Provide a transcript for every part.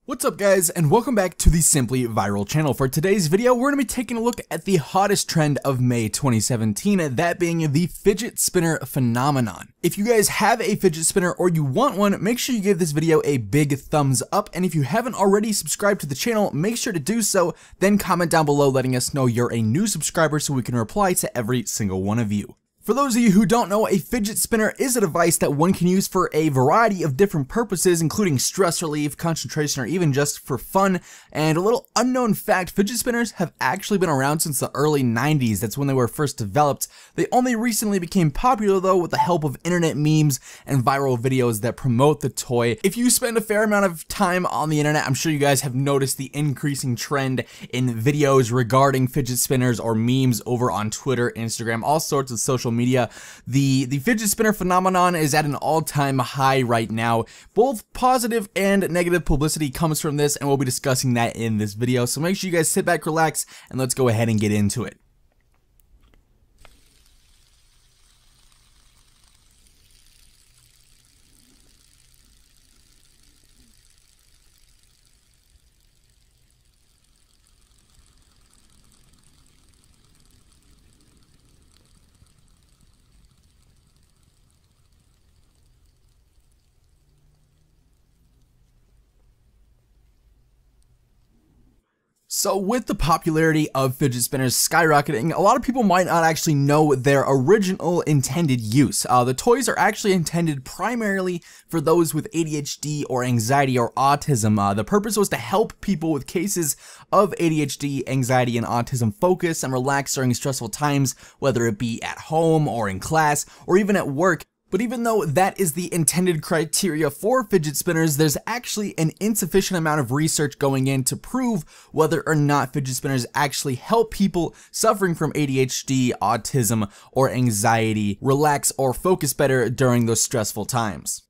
What's up guys, and welcome back to the Simply Viral channel. For today's video, we're going to be taking a look at the hottest trend of May 2017, that being the fidget spinner phenomenon. If you guys have a fidget spinner or you want one, make sure you give this video a big thumbs up, and if you haven't already subscribed to the channel, make sure to do so, then comment down below letting us know you're a new subscriber so we can reply to every single one of you. For those of you who don't know, a fidget spinner is a device that one can use for a variety of different purposes, including stress relief, concentration, or even just for fun. And a little unknown fact, fidget spinners have actually been around since the early 90s. That's when they were first developed. They only recently became popular though with the help of internet memes and viral videos that promote the toy. If you spend a fair amount of time on the internet, I'm sure you guys have noticed the increasing trend in videos regarding fidget spinners or memes over on Twitter, Instagram, all sorts of social media. The fidget spinner phenomenon is at an all-time high right now. Both positive and negative publicity comes from this, and we'll be discussing that in this video. So make sure you guys sit back, relax, and let's go ahead and get into it. So with the popularity of fidget spinners skyrocketing, a lot of people might not actually know their original intended use. The toys are actually intended primarily for those with ADHD or anxiety or autism. The purpose was to help people with cases of ADHD, anxiety, and autism focus and relax during stressful times, whether it be at home or in class or even at work. But even though that is the intended criteria for fidget spinners, there's actually an insufficient amount of research going in to prove whether or not fidget spinners actually help people suffering from ADHD, autism, or anxiety relax or focus better during those stressful times.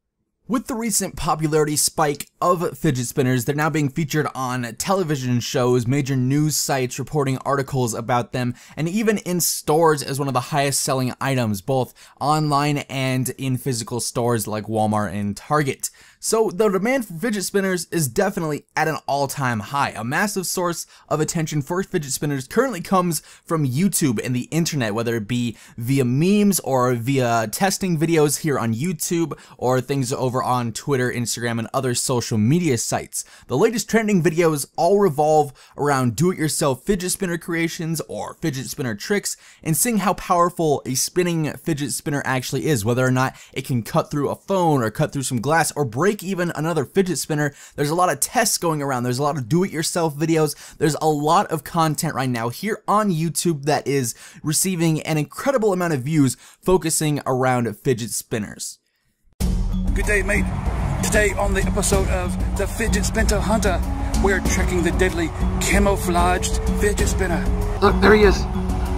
With the recent popularity spike of fidget spinners, they're now being featured on television shows, major news sites reporting articles about them, and even in stores as one of the highest selling items, both online and in physical stores like Walmart and Target. So the demand for fidget spinners is definitely at an all-time high. A massive source of attention for fidget spinners currently comes from YouTube and the internet, whether it be via memes or via testing videos here on YouTube or things over on Twitter, Instagram, and other social media sites. The latest trending videos all revolve around do-it-yourself fidget spinner creations or fidget spinner tricks and seeing how powerful a spinning fidget spinner actually is, whether or not it can cut through a phone or cut through some glass or break even another fidget spinner. There's a lot of tests going around. There's a lot of do-it-yourself videos. There's a lot of content right now here on YouTube that is receiving an incredible amount of views focusing around fidget spinners. Good day, mate. Today on the episode of the Fidget Spinner Hunter, we're tracking the deadly camouflaged fidget spinner. Look, there he is.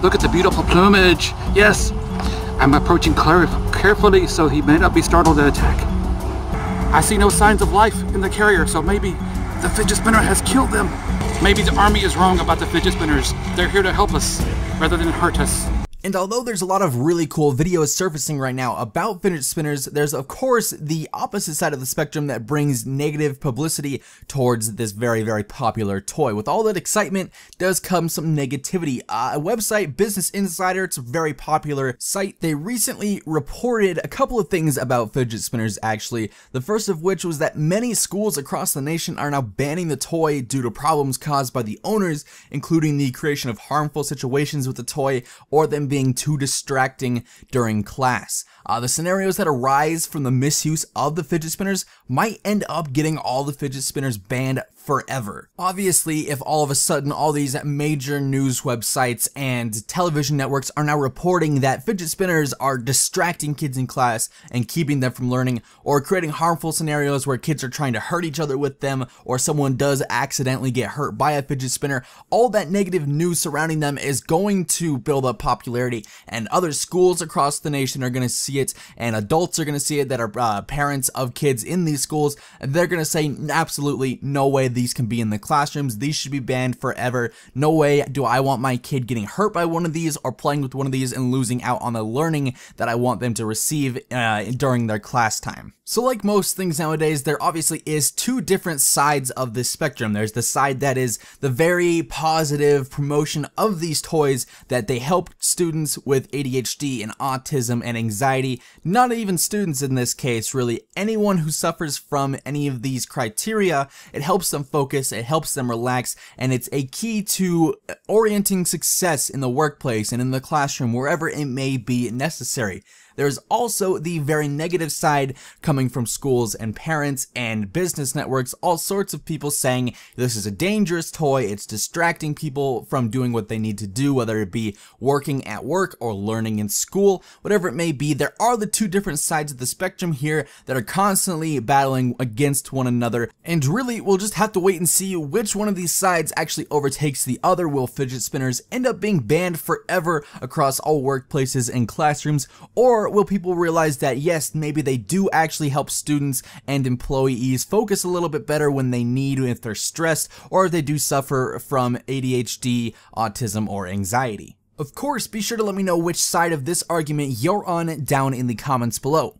Look at the beautiful plumage. Yes, I'm approaching carefully so he may not be startled to attack. I see no signs of life in the carrier, so maybe the fidget spinner has killed them. Maybe the army is wrong about the fidget spinners. They're here to help us rather than hurt us. And although there's a lot of really cool videos surfacing right now about fidget spinners, there's of course the opposite side of the spectrum that brings negative publicity towards this very, very popular toy. With all that excitement does come some negativity. A website, Business Insider, it's a very popular site. They recently reported a couple of things about fidget spinners actually. The first of which was that many schools across the nation are now banning the toy due to problems caused by the owners, including the creation of harmful situations with the toy or them being too distracting during class. The scenarios that arise from the misuse of the fidget spinners might end up getting all the fidget spinners banned forever. Obviously, if all of a sudden all these major news websites and television networks are now reporting that fidget spinners are distracting kids in class and keeping them from learning, or creating harmful scenarios where kids are trying to hurt each other with them, or someone does accidentally get hurt by a fidget spinner, all that negative news surrounding them is going to build up popularity, and other schools across the nation are going to see it, and adults are going to see it that are parents of kids in these schools, and they're going to say absolutely no way these can be in the classrooms. These should be banned forever. No way do I want my kid getting hurt by one of these or playing with one of these and losing out on the learning that I want them to receive during their class time. So like most things nowadays, there obviously is two different sides of this spectrum. There's the side that is the very positive promotion of these toys, that they help students with ADHD and autism and anxiety. Not even students in this case, really. Anyone who suffers from any of these criteria, it helps them focus, it helps them relax, and it's a key to orienting success in the workplace and in the classroom, wherever it may be necessary. There's also the very negative side coming from schools and parents and business networks, all sorts of people saying this is a dangerous toy, it's distracting people from doing what they need to do, whether it be working at work or learning in school, whatever it may be. There are the two different sides of the spectrum here that are constantly battling against one another, and really we'll just have to wait and see which one of these sides actually overtakes the other. Will fidget spinners end up being banned forever across all workplaces and classrooms, or will people realize that yes, maybe they do actually help students and employees focus a little bit better when they need, if they're stressed, or if they do suffer from ADHD, autism, or anxiety? Of course, be sure to let me know which side of this argument you're on down in the comments below.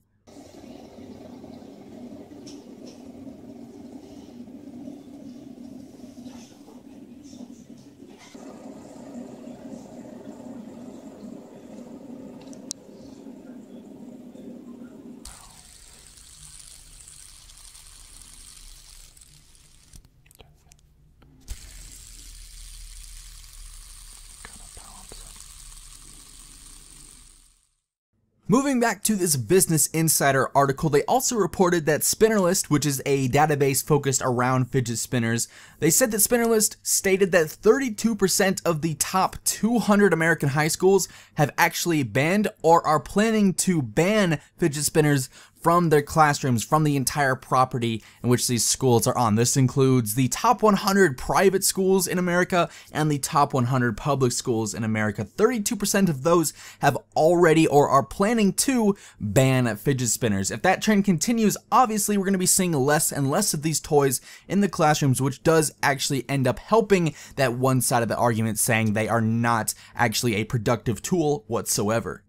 Moving back to this Business Insider article, they also reported that Spinnerlist, which is a database focused around fidget spinners, they said that Spinnerlist stated that 32% of the top 200 American high schools have actually banned or are planning to ban fidget spinners from their classrooms, from the entire property in which these schools are on. This includes the top 100 private schools in America and the top 100 public schools in America. 32% of those have already or are planning to ban fidget spinners. If that trend continues, obviously we're going to be seeing less and less of these toys in the classrooms, which does actually end up helping that one side of the argument, saying they are not actually a productive tool whatsoever.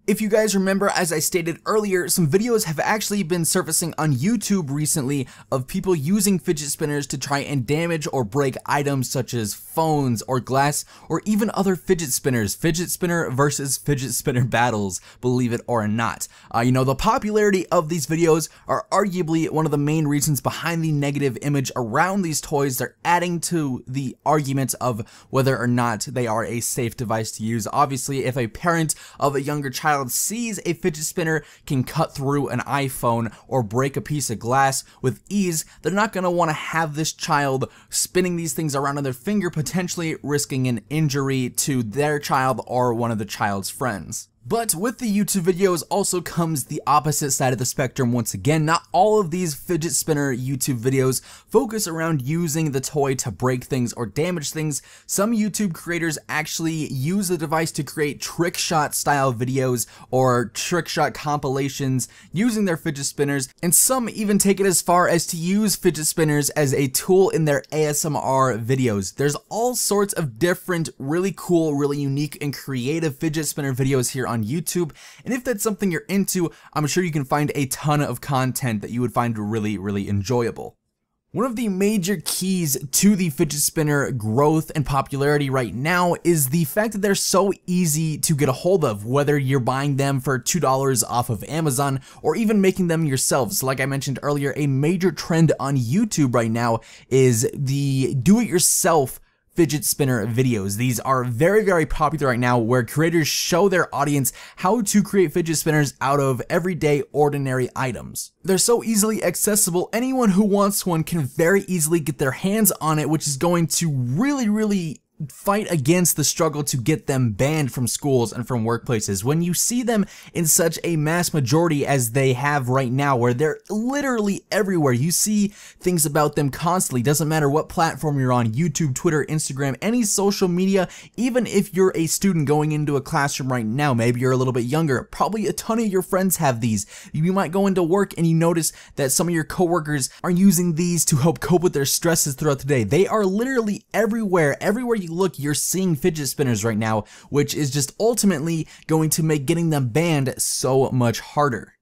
If you guys remember, as I stated earlier, some videos have actually been surfacing on YouTube recently of people using fidget spinners to try and damage or break items such as phones or glass or even other fidget spinners. Fidget spinner versus fidget spinner battles, believe it or not. You know, the popularity of these videos are arguably one of the main reasons behind the negative image around these toys. They're adding to the argument of whether or not they are a safe device to use. Obviously, if a parent of a younger child sees a fidget spinner can cut through an iPhone or break a piece of glass with ease, they're not going to want to have this child spinning these things around on their finger, potentially risking an injury to their child or one of the child's friends. But with the YouTube videos also comes the opposite side of the spectrum once again. Not all of these fidget spinner YouTube videos focus around using the toy to break things or damage things. Some YouTube creators actually use the device to create trick shot style videos or trick shot compilations using their fidget spinners, and some even take it as far as to use fidget spinners as a tool in their ASMR videos. There's all sorts of different, really cool, really unique and creative fidget spinner videos here on YouTube, and if that's something you're into, I'm sure you can find a ton of content that you would find really enjoyable. One of the major keys to the fidget spinner growth and popularity right now is the fact that they're so easy to get a hold of, whether you're buying them for $2 off of Amazon or even making them yourselves. Like I mentioned earlier, a major trend on YouTube right now is the do-it-yourself fidget spinner videos. These are very popular right now, where creators show their audience how to create fidget spinners out of everyday ordinary items. They're so easily accessible, anyone who wants one can very easily get their hands on it, which is going to really fight against the struggle to get them banned from schools and from workplaces. When you see them in such a mass majority as they have right now, where they're literally everywhere, you see things about them constantly. Doesn't matter what platform you're on, YouTube, Twitter, Instagram, any social media. Even if you're a student going into a classroom right now, maybe you're a little bit younger, probably a ton of your friends have these. You might go into work and you notice that some of your coworkers are using these to help cope with their stresses throughout the day. They are literally everywhere. Everywhere you look, you're seeing fidget spinners right now, which is just ultimately going to make getting them banned so much harder.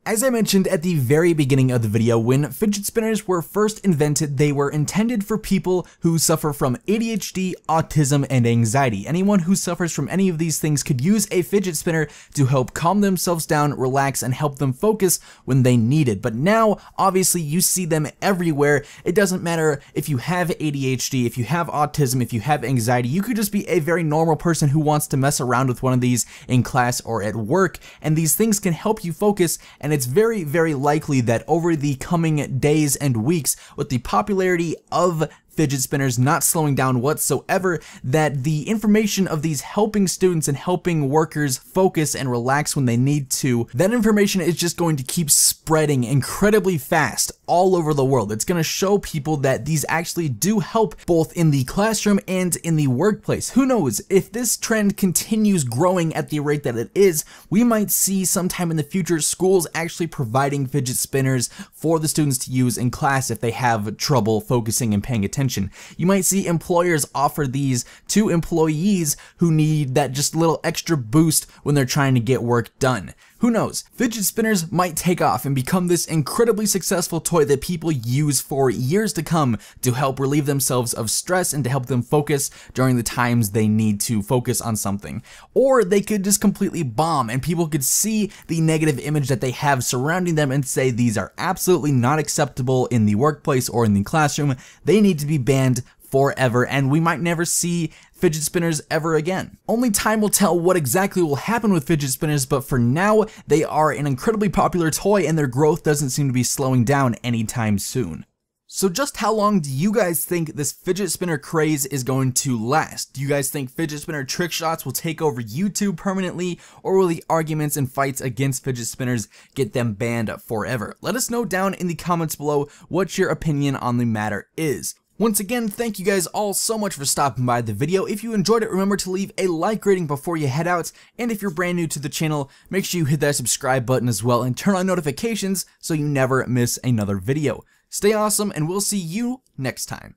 As I mentioned at the very beginning of the video, when fidget spinners were first invented, they were intended for people who suffer from ADHD, autism, and anxiety. Anyone who suffers from any of these things could use a fidget spinner to help calm themselves down, relax, and help them focus when they need it. But now, obviously, you see them everywhere. It doesn't matter if you have ADHD, if you have autism, if you have anxiety, you could just be a very normal person who wants to mess around with one of these in class or at work, and these things can help you focus. And it's very, very likely that over the coming days and weeks, with the popularity of fidget spinners not slowing down whatsoever, that the information of these helping students and helping workers focus and relax when they need to, that information is just going to keep spreading incredibly fast all over the world. It's going to show people that these actually do help both in the classroom and in the workplace. Who knows, if this trend continues growing at the rate that it is, we might see sometime in the future schools actually providing fidget spinners for the students to use in class if they have trouble focusing and paying attention. You might see employers offer these to employees who need that just little extra boost when they're trying to get work done. Who knows? Fidget spinners might take off and become this incredibly successful toy that people use for years to come to help relieve themselves of stress and to help them focus during the times they need to focus on something. Or they could just completely bomb and people could see the negative image that they have surrounding them and say these are absolutely not acceptable in the workplace or in the classroom. They need to be banned forever, and we might never see fidget spinners ever again. Only time will tell what exactly will happen with fidget spinners, but for now, they are an incredibly popular toy and their growth doesn't seem to be slowing down anytime soon. So just how long do you guys think this fidget spinner craze is going to last? Do you guys think fidget spinner trick shots will take over YouTube permanently, or will the arguments and fights against fidget spinners get them banned forever? Let us know down in the comments below what your opinion on the matter is. Once again, thank you guys all so much for stopping by the video. If you enjoyed it, remember to leave a like rating before you head out, and if you're brand new to the channel, make sure you hit that subscribe button as well and turn on notifications so you never miss another video. Stay awesome, and we'll see you next time.